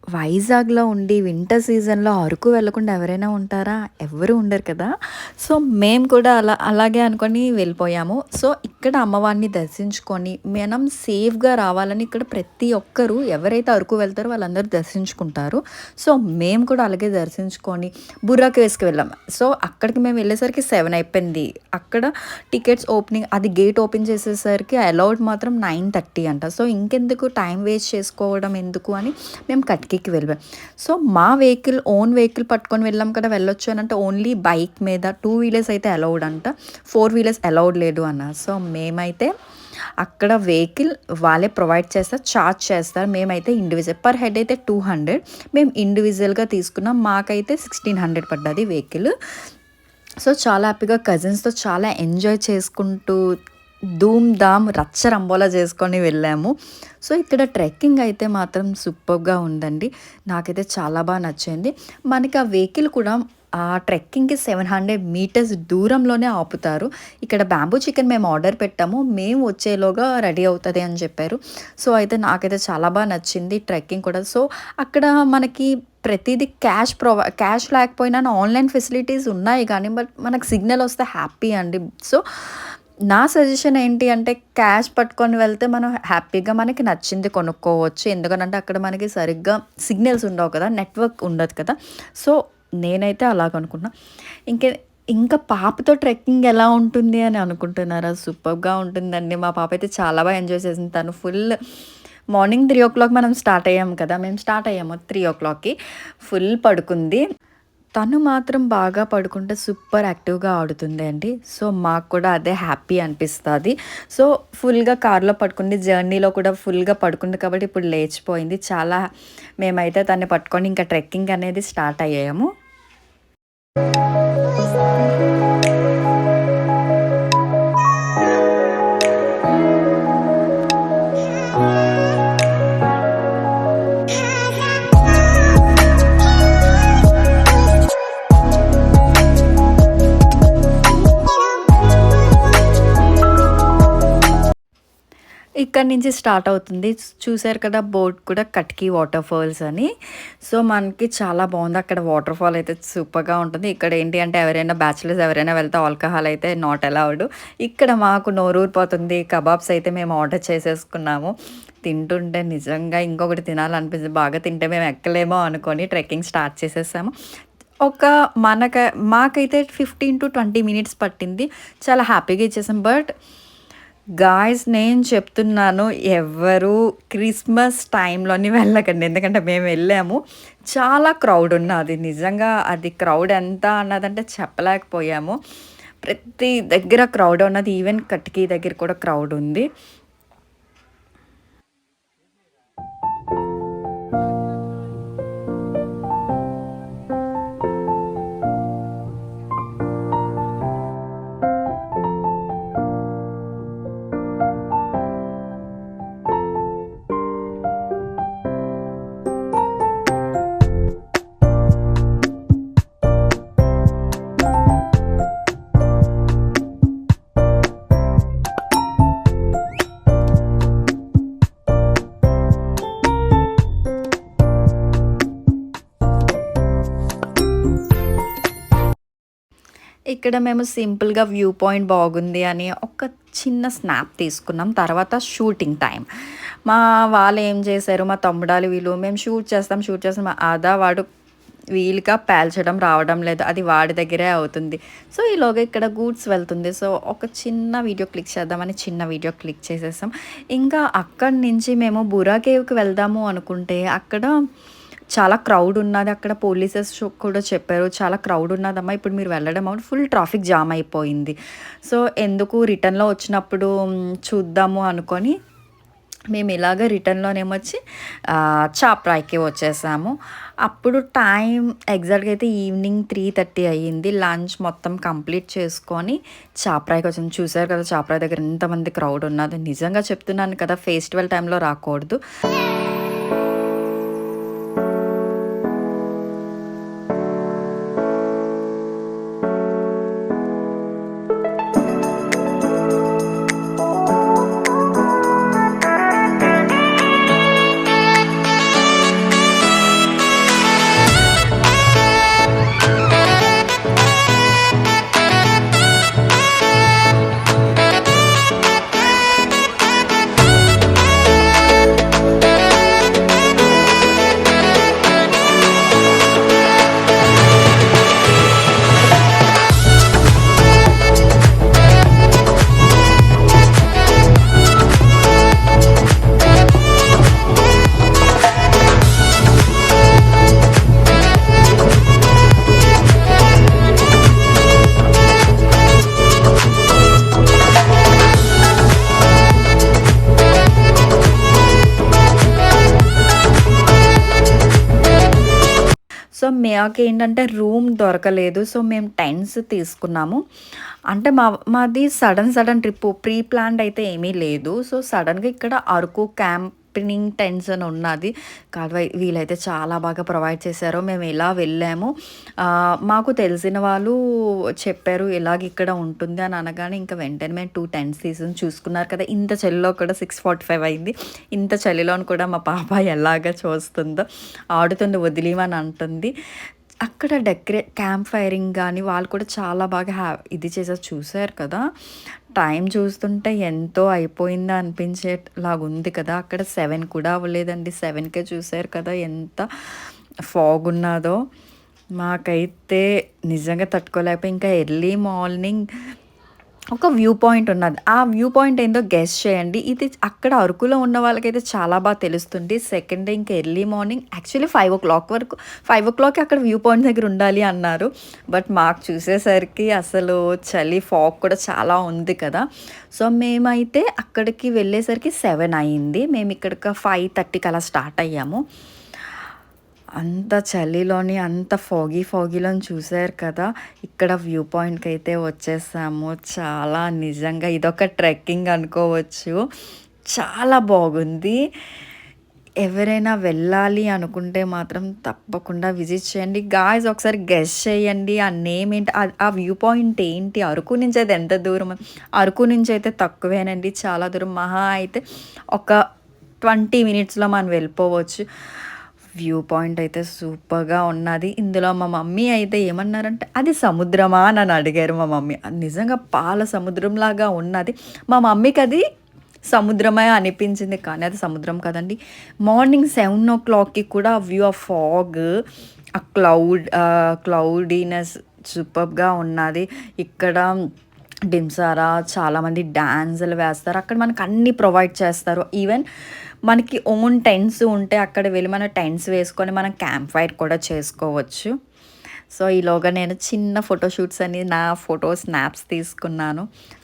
వైజాగ్‌లో ఉండి వింటర్ సీజన్‌లో అరకు వెళ్ళకుండా ఎవరైనా ఉంటారా? ఎవ్వరు ఉండరు కదా! సో, మేము కూడా అలాగే అనుకోని వెళ్ళిపోయాము. సో, ఇక్కడ అమ్మవారిని దర్శించుకొని మనం సేఫ్‌గా రావాలని ఇక్కడ ప్రతి ఒక్కరు ఎవరైతే అరకు వెళ్తారో వాళ్ళందరూ దర్శించుకుంటారు. సో, మేము కూడా అలాగే దర్శించుకొని బుర్రా కేవ్స్‌కి వెళ్ళాం. సో, అక్కడికి మేము వెళ్ళేసరికి 7 అయిపోయింది. అక్కడ టికెట్స్ ఓపెనింగ్ అది గేట్ ఓపెన్ చేసేసరికి అలౌడ్ మాత్రం 9:30 అంట. సో, ఇంకెందుకు టైం వేస్ట్ చేసుకోవడం ఎందుకు అని మేము కట్కికి వెళ్ళాం. సో, మా ఓన్ వెహికల్ పట్టుకొని వెళ్ళాం కదా! వెళ్ళొచ్చు అనంటే ఓన్లీ బైక్ మీద 2 వీలర్స్ అయితే అలౌడ్ అంట. 4 వీలర్స్ అలౌడ్ లేదు అన్నారు. సో, మేమైతే అక్కడ వెహికల్ వాళ్ళే ప్రొవైడ్ చేస్తారు. చార్జ్ చేస్తారు. మేమైతే ఇండివిజువల్ పర్ హెడ్ అయితే 200 మేము ఇండివిజువల్‌గా తీసుకున్నాం. మాకైతే 1600 పడ్డది వెహికల్. సో, చాలా హ్యాపీగా కజిన్స్‌తో చాలా ఎంజాయ్ చేసుకుంటూ ధూమ్ ధామ్ రచ్చ రంబోలా చేసుకొని వెళ్ళాము. సో, ఇక్కడ ట్రెక్కింగ్ అయితే మాత్రం సూపర్‌గా ఉందండి. నాకైతే చాలా బాగా నచ్చింది. మనకి ఆ వెహికల్ కూడా ఆ ట్రెక్కింగ్‌కి 700 మీటర్స్ దూరంలోనే ఆపుతారు. ఇక్కడ బ్యాంబూ చికెన్ మేము ఆర్డర్ పెట్టాము. మేము వచ్చేలోగా రెడీ అవుతది అని చెప్పారు. సో, అయితే నాకైతే చాలా బాగా నచ్చింది ట్రెక్కింగ్ కూడా. సో, అక్కడ మనకి ప్రతీదీ క్యాష్ లేకపోయినా ఆన్‌లైన్ ఫెసిలిటీస్ ఉన్నాయి కానీ బట్ మనకు సిగ్నల్ వస్తే హ్యాపీ అండి. సో, నా సజెషన్ ఏంటి అంటే క్యాష్ పట్టుకొని వెళ్తే మనం హ్యాపీగా మనకి నచ్చింది కొనుక్కోవచ్చు. ఎందుకనంటే అక్కడ మనకి సరిగ్గా సిగ్నల్స్ ఉండవు కదా! నెట్వర్క్ ఉండదు కదా! సో, నేనైతే అలాగనుకున్నా. ఇంకే ఇంకా పాపతో ట్రెక్కింగ్ ఎలా ఉంటుంది అని అనుకుంటున్నారా? సూపర్‌గా ఉంటుందండి. మా పాప అయితే చాలా బాగా ఎంజాయ్ చేసింది. తను మార్నింగ్ 3:00 మనం స్టార్ట్ అయ్యాము కదా! మేము స్టార్ట్ అయ్యాము 3:00కి. ఫుల్ పడుకుంది. తను మాత్రం బాగా పడుకుంటే సూపర్ యాక్టివ్‌గా ఆడుతుంది అండి. సో, మాకు కూడా అదే హ్యాపీ అనిపిస్తది. సో, ఫుల్‌గా కార్‌లో పడుకుంది. జర్నీలో కూడా ఫుల్‌గా పడుకుంది కాబట్టి ఇప్పుడు లేచిపోయింది. మేమైతే తన్ని పట్టుకొని ఇంకా ట్రెక్కింగ్ అనేది స్టార్ట్ అయ్యాము. ఇక్కడి నుంచి స్టార్ట్ అవుతుంది. చూసారు కదా! బోర్డ్ కూడా కట్కి వాటర్ ఫాల్స్ అని. సో, మనకి చాలా బావుంది. అక్కడ వాటర్ ఫాల్ అయితే సూపర్‌గా ఉంటుంది. ఇక్కడ ఏంటి అంటే బ్యాచిలర్స్ ఎవరైనా వెళ్తే ఆల్కహాల్ అయితే నాట్ అలౌడ్. ఇక్కడ మాకు నోరూరిపోతుంది. కబాబ్స్ అయితే మేము ఆర్డర్ చేసేసుకున్నాము. తింటుంటే నిజంగా ఇంకొకటి తినాలనిపించింది. బాగా తింటే మేము ఎక్కలేమో అనుకోని ట్రెక్కింగ్ స్టార్ట్ చేసేసాము. ఒక మాకైతే 15-20 మినిట్స్ పట్టింది. చాలా హ్యాపీగా ఇచ్చేసాం. బట్ గాయ్స్ నేను చెప్తున్నాను ఎవ్వరు క్రిస్మస్ టైంలోని వెళ్ళకండి. ఎందుకంటే మేము వెళ్ళాము. చాలా క్రౌడ్ ఉన్నది. నిజంగా అది క్రౌడ్ ఎంత అన్నదంటే చెప్పలేకపోయాము. ప్రతి దగ్గర క్రౌడ్ ఉన్నది. ఈవెన్ కట్కి దగ్గర కూడా క్రౌడ్ ఉంది. ఇక్కడ మేము సింపుల్‌గా వ్యూ పాయింట్ బాగుంది అని ఒక చిన్న స్నాప్ తీసుకున్నాం. తర్వాత షూటింగ్ టైం. మా వాళ్ళు ఏం చేశారు, మా తమ్ముడాలు వీళ్ళు మేము షూట్ చేస్తాం వాడు వీలుగా పేల్చడం రావడం లేదు. అది వాడి దగ్గరే అవుతుంది. సో, ఈలోగా ఇక్కడ గూడ్స్ వెళ్తుంది. సో, ఒక చిన్న వీడియో క్లిక్ చేద్దామని చిన్న వీడియో క్లిక్ చేసేసాం. ఇంకా అక్కడి నుంచి మేము బుర్రా కేవ్‌కి వెళ్దాము అనుకుంటే అక్కడ చాలా క్రౌడ్ ఉన్నది. అక్కడ పోలీసెస్ కూడా చెప్పారు. చాలా క్రౌడ్ ఉన్నదమ్మా. ఇప్పుడు మీరు వెళ్ళడం ఫుల్ ట్రాఫిక్ జామ్ అయిపోయింది. సో, ఎందుకు రిటర్న్‌లో వచ్చినప్పుడు చూద్దాము అనుకోని మేము ఇలాగ రిటర్న్‌లోనేమొచ్చి చాప్రాయికి వచ్చేసాము. అప్పుడు టైం ఎగ్జాక్ట్‌గా అయితే ఈవినింగ్ 3:30 అయ్యింది. లంచ్ మొత్తం కంప్లీట్ చేసుకొని చాప్రాయికి వచ్చాము. చూసారు కదా! చాప్రాయి దగ్గర ఎంతమంది క్రౌడ్ ఉన్నది. నిజంగా చెప్తున్నాను కదా! ఫెస్టివల్ టైంలో రాకూడదు. మాకేంటంటే రూమ్ దొరకలేదు. సో, మేము టెంట్స్ తీసుకున్నాము. అంటే మాది సడన్ ట్రిప్పు. ప్రీ ప్లాన్డ్ అయితే ఏమీ లేదు. సో, సడన్‌గా ఇక్కడ అరకు క్యాంపెనింగ్ టెంట్స్ అని ఉన్నది. వీళ్ళైతే చాలా బాగా ప్రొవైడ్ చేశారు. మేము ఇలా వెళ్ళాము. మాకు తెలిసిన వాళ్ళు చెప్పారు ఇలాగ ఇక్కడ ఉంటుంది అని అనగానే ఇంకా వెంటనే మేము 2 టెంట్స్ తీసుకొని చూసుకున్నారు కదా! ఇంత చలిలో కూడా 6:45 అయింది. ఇంత చలిలోను కూడా మా పాప ఎలాగా చూస్తుందో, ఆడుతుంది వదిలీయమని అంటుంది. అక్కడ క్యాంప్ ఫైరింగ్ గానీ వాళ్ళు కూడా చాలా బాగా ఇది చేసారు చూసారు కదా! టైం చూస్తుంటే ఎంతో అయిపోయిందా అనిపించేలాగుంది కదా! అక్కడ 7 కూడా అవ్వలేదండి. 7కే చూసారు కదా ఎంత ఫాగ్ ఉన్నదో. మాకైతే నిజంగా తట్టుకోలేకపోయి ఇంకా ఎర్లీ మార్నింగ్ ఒక వ్యూ పాయింట్ ఉన్నది. ఆ వ్యూ పాయింట్ ఏందో గెస్ చేయండి. ఇది అక్కడ అరకులో ఉన్న వాళ్ళకైతే చాలా బాగా తెలుస్తుంది. సెకండ్ డే ఇంకా ఎర్లీ మార్నింగ్ యాక్చువల్లీ 5:00 వరకు 5:00కి అక్కడ వ్యూ పాయింట్ దగ్గర ఉండాలి అన్నారు. బట్ మాకు చూసేసరికి అసలు చలి ఫాగ్ కూడా చాలా ఉంది కదా! సో, మేమైతే అక్కడికి వెళ్ళేసరికి 7 అయింది. మేము ఇక్కడికి 5:30కి అలా స్టార్ట్ అయ్యాము. అంత చలిలోని అంత ఫాగీలోని చూసారు కదా! ఇక్కడ వ్యూ పాయింట్‌కి అయితే వచ్చేసాము. చాలా నిజంగా ఇదొక ట్రెక్కింగ్ అనుకోవచ్చు. చాలా బాగుంది. ఎవరైనా వెళ్ళాలి అనుకుంటే మాత్రం తప్పకుండా విజిట్ చేయండి. గాయ్స్ ఒకసారి గెస్ చేయండి ఆ నేమ్ ఏంటి? ఆ వ్యూ పాయింట్ ఏంటి? అరకు నుంచి అయితే ఎంత దూరం? అరకు నుంచి అయితే తక్కువేనండి. చాలా దూరం. మహా అయితే ఒక 20 మినిట్స్‌లో మనం వెళ్ళిపోవచ్చు. వ్యూ పాయింట్ అయితే సూపర్‌గా ఉన్నది. ఇందులో మా మమ్మీ అయితే ఏమన్నారంటే, "అది సముద్రమా?" అని అడిగారు మా మమ్మీ. అది నిజంగా పాల సముద్రంలాగా ఉన్నది. మా మమ్మీకి అది సముద్రమే అనిపించింది. కానీ అది సముద్రం కాదండి. మార్నింగ్ 7:00కి కూడా వ్యూ ఆఫ్ ఫాగ్, ఆ క్లౌడీనెస్ సూపర్బ్‌గా ఉన్నది. ఇక్కడ డింసారా చాలామంది డాన్సులు వేస్తారు. అక్కడ మనకు అన్నీ ప్రొవైడ్ చేస్తారు. ఈవెన్ మనకి ఓన్ టెంట్స్ ఉంటే అక్కడ వెళ్ళి మనం టెంట్స్ వేసుకొని మనం క్యాంప్ ఫైర్ కూడా చేసుకోవచ్చు. సో, ఈలోగా నేను చిన్న ఫోటోషూట్స్ అని నా స్నాప్స్ తీసుకున్నాను.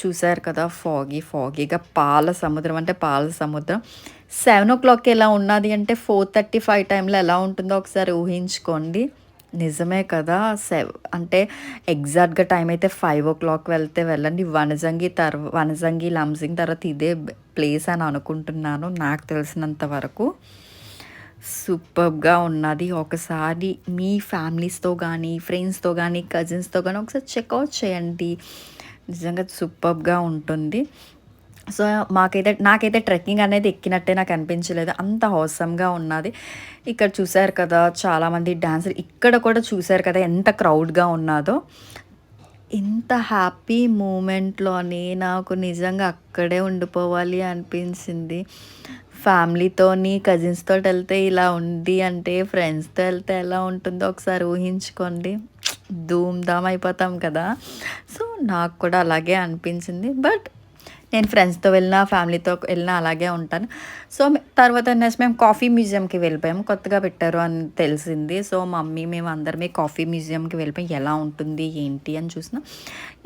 చూసారు కదా! ఫాగీగా పాల సముద్రం అంటే పాల సముద్రం. 7:00కి ఎలా ఉన్నది అంటే 4:35 టైంలో ఎలా ఉంటుందో ఒకసారి ఊహించుకోండి. నిజమే కదా! అంటే ఎగ్జాక్ట్‌గా టైం అయితే 5:00 వెళ్తే వెళ్ళండి. వనజంగి, లంసింగ్ తర్వాత ఇదే ప్లేస్ అని అనుకుంటున్నాను నాకు తెలిసినంత వరకు. సూపర్బ్‌గా ఉన్నది. ఒకసారి మీ ఫ్యామిలీస్‌తో గానీ, ఫ్రెండ్స్‌తో గానీ, కజిన్స్‌తో గానీ ఒకసారి చెక్‌ఔట్ చేయండి. నిజంగా సూపర్బ్‌గా ఉంటుంది. సో, నాకైతే ట్రెక్కింగ్ అనేది ఎక్కినట్టే నాకు అనిపించలేదు. అంత హాసమ్‌గా ఉన్నది. ఇక్కడ చూసారు కదా! చాలామంది డాన్సర్లు. ఇక్కడ కూడా చూసారు కదా ఎంత క్రౌడ్‌గా ఉన్నాదో. ఇంత హ్యాపీ మూమెంట్‌లోని నాకు నిజంగా అక్కడే ఉండిపోవాలి అనిపించింది. ఫ్యామిలీతోని, కజిన్స్‌తోటి వెళ్తే ఇలా ఉంది అంటే ఫ్రెండ్స్‌తో వెళ్తే ఎలా ఉంటుందో ఒకసారి ఊహించుకోండి. ధూమ్ ధామ్ అయిపోతాం కదా! సో, నాకు కూడా అలాగే అనిపించింది. బట్ నేను ఫ్రెండ్స్‌తో వెళ్ళినా, ఫ్యామిలీతో వెళ్ళినా అలాగే ఉంటాను. సో, తర్వాత నెక్స్ట్ మేము కాఫీ మ్యూజియంకి వెళ్ళిపోయాము. కొత్తగా పెట్టారు అని తెలిసింది. సో, మేమందరమే కాఫీ మ్యూజియంకి వెళ్ళిపోయి ఎలా ఉంటుంది, ఏంటి అని చూసినాం.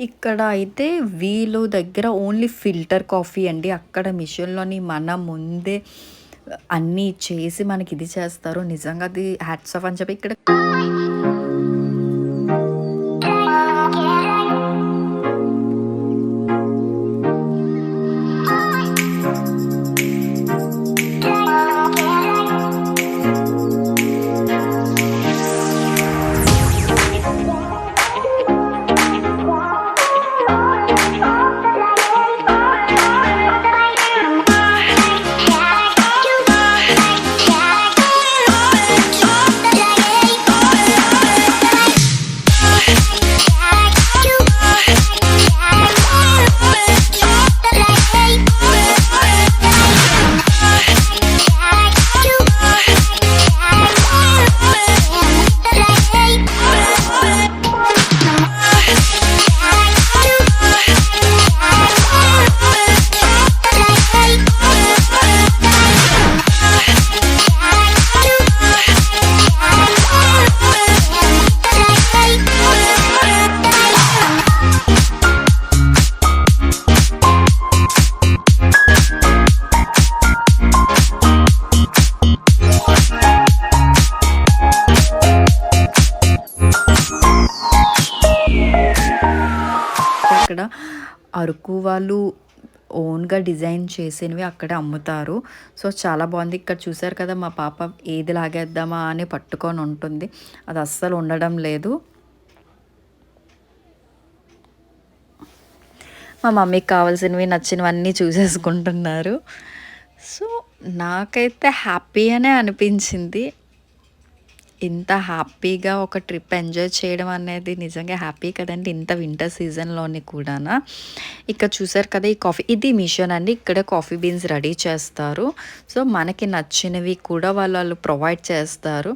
ఇక్కడ అయితే వీళ్ళు దగ్గర ఓన్లీ ఫిల్టర్ కాఫీ అండి. అక్కడ మిషన్‌లోని మన ముందే అన్నీ చేసి మనకి ఇది చేస్తారు. నిజంగా అది హ్యాట్స్ ఆఫ్ అని చెప్పి ఇక్కడ ఇక్కడ అరకు వాళ్ళు ఓన్గా డిజైన్ చేసినవి అక్కడే అమ్ముతారు. సో చాలా బాగుంది. ఇక్కడ చూసారు కదా, మా పాప ఏది లాగేద్దామా అని పట్టుకొని ఉంటుంది, అది అస్సలు ఉండడం లేదు. మా మమ్మీకి కావాల్సినవి నచ్చినవన్నీ చూసేసుకుంటున్నారు. సో నాకైతే హ్యాపీ అనే అనిపించింది. ఇంత హ్యాపీగా ఒక ట్రిప్ ఎంజాయ్ చేయడం అనేది నిజంగా హ్యాపీ కదండి, ఇంత వింటర్ సీజన్లోని కూడానా. ఇక్కడ చూసారు కదా, ఈ కాఫీ ఇది మిషన్ అండి, ఇక్కడ కాఫీ బీన్స్ రెడీ చేస్తారు. సో మనకి నచ్చినవి కూడా వాళ్ళు ప్రొవైడ్ చేస్తారు.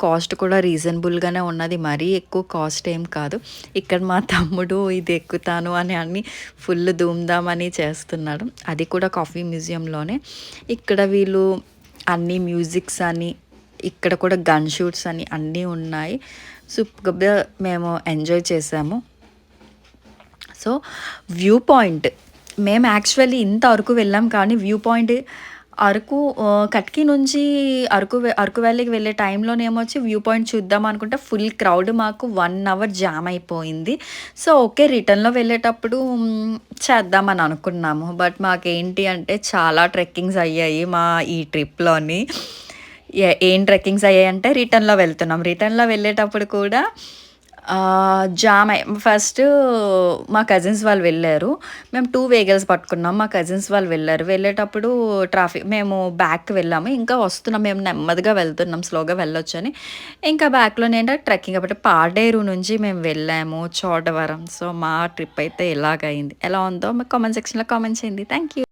కాస్ట్ కూడా రీజనబుల్గానే ఉన్నది, మరీ ఎక్కువ కాస్ట్ ఏం కాదు. ఇక్కడ మా తమ్ముడు ఇది ఎక్కుతాను అని అన్ని ఫుల్ ధూమ్ధామని చేస్తున్నాడు, అది కూడా కాఫీ మ్యూజియంలోనే. ఇక్కడ వీళ్ళు అన్ని మ్యూజిక్స్ అని, ఇక్కడ కూడా గన్ షూట్స్ అని అన్నీ ఉన్నాయి. సూపర్గా మేము ఎంజాయ్ చేసాము. సో వ్యూ పాయింట్, మేము యాక్చువల్లీ ఇంత అరకు వెళ్ళాం, కానీ వ్యూ పాయింట్ అరకు కట్కి నుంచి అరకు వ్యాలీకి వెళ్ళే టైంలోనేమొచ్చి వ్యూ పాయింట్ చూద్దాం అనుకుంటే ఫుల్ క్రౌడ్, మాకు 1 అవర్ జామ్ అయిపోయింది. సో ఓకే, రిటర్న్లో వెళ్ళేటప్పుడు చేద్దామని అనుకున్నాము. బట్ మాకేంటి అంటే చాలా ట్రెక్కింగ్స్ అయ్యాయి మా ఈ ట్రిప్లోని. ఏం ట్రెక్కింగ్స్ అయ్యాయంటే, రిటర్న్లో వెళ్ళేటప్పుడు కూడా జామ్ ఫస్ట్ మా కజిన్స్ వాళ్ళు వెళ్ళారు, మేము 2 వెహికల్స్ పట్టుకున్నాం, మా కజిన్స్ వాళ్ళు వెళ్ళారు. వెళ్ళేటప్పుడు మేము బ్యాక్కి వెళ్ళాము, ఇంకా వస్తున్నాం, మేము నెమ్మదిగా వెళ్తున్నాం, స్లోగా వెళ్ళొచ్చని. ఇంకా బ్యాక్లో ఏంటంటే ట్రెక్కింగ్ కాబట్టి పాడేరు నుంచి మేము వెళ్ళాము చోడవరం. సో మా ట్రిప్ అయితే ఇలాగైంది. ఎలా ఉందో కామెంట్ సెక్షన్లో కామెంట్ చేయండి. Thank you.